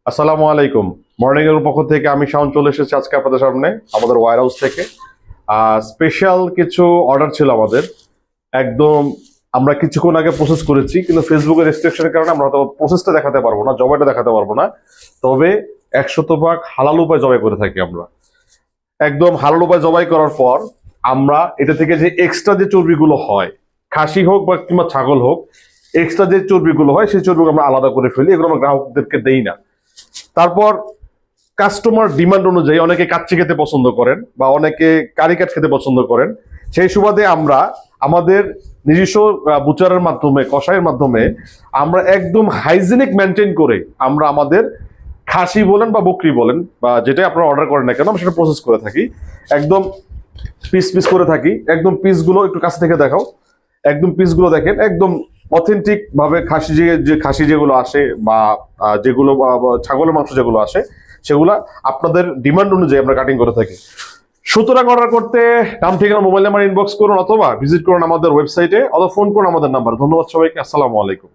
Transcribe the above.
আসসালামু আলাইকুম। মর্নিং এর পক্ষ থেকে আমি শাওন চলে এসেছি আজকে আপনাদের সামনে আমাদের ওয়্যার হাউস থেকে। স্পেশাল কিছু অর্ডার ছিল আমাদের, একদম আমরা কিছুক্ষণ আগে প্রসেস করেছি, কিন্তু ফেসবুকের রেস্ট্রিকশনের কারণে আমরা হয়তো প্রসেসটা দেখাতে পারবো না, জবাইটা দেখাতে পারবো না। তবে 100% হালাল উপায় জবাই করে থাকি আমরা। একদম হালাল উপায় জবাই করার পর আমরা এটা থেকে যে এক্সট্রা যে চর্বিগুলো হয়, খাসি হোক বা কিংবা ছাগল হোক, এক্সট্রা যে চর্বিগুলো হয় সেই চর্বিগুলো আমরা আলাদা করে ফেলি, এগুলো আমরা গ্রাহকদেরকে দেই না। তারপর কাস্টমার ডিমান্ড অনুযায়ী অনেকে কাচ্চি খেতে পছন্দ করেন বা অনেকে কারি কাট খেতে পছন্দ করেন, সেই সুবাদে আমরা আমাদের নিজস্ব বুচারের মাধ্যমে, কষাইয়ের মাধ্যমে আমরা একদম হাইজিনিক মেনটেন করে আমরা আমাদের খাসি বলেন বা বকরি বলেন বা যেটাই আপনারা অর্ডার করেন না কেন, আমরা সেটা প্রসেস করে থাকি। একদম পিস পিস করে থাকি। একদম পিসগুলো একটু কাছ থেকে দেখাও, একদম পিসগুলো দেখেন, একদম অথেন্টিক ভাবে খাসি যে খাসি যেগুলো আসে বা যেগুলো ছাগলের মাংস যেগুলো আসে, সেগুলা আপনাদের ডিমান্ড অনুযায়ী আমরা কাটিং করে থাকি। সুতরাং অর্ডার করতে নাম ঠিকানা মোবাইল নাম্বার ইনবক্স করুন অথবা ভিজিট করুন আমাদের ওয়েবসাইটে অথবা ফোন করুন আমাদের নাম্বার। ধন্যবাদ সবাইকে। আসসালামু আলাইকুম।